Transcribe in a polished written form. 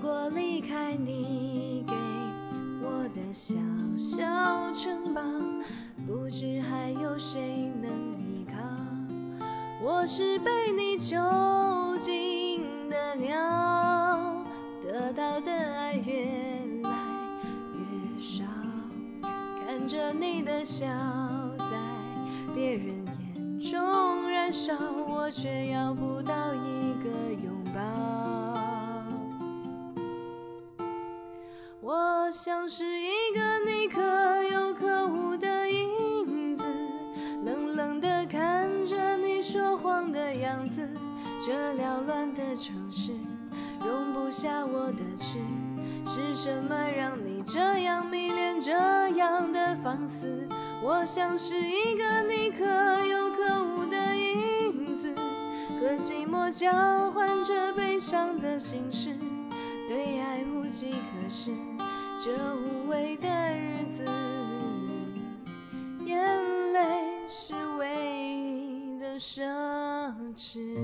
果离开你给我的小小城堡，不知还有谁能依靠。我是被你囚禁的鸟，得到的爱越来越少，看着你的笑在别人眼中燃烧，我却要不到一个拥抱。我像是一个你可有可无的影子，冷冷地看着你说谎的样子。这缭乱的城市容不下我的痴，是什么让你这样迷恋，这样的放肆？我像是一个你可有可无的影子，和寂寞交换着悲伤的心事，对爱无计可施，这无味的日子，眼泪是唯一的奢侈。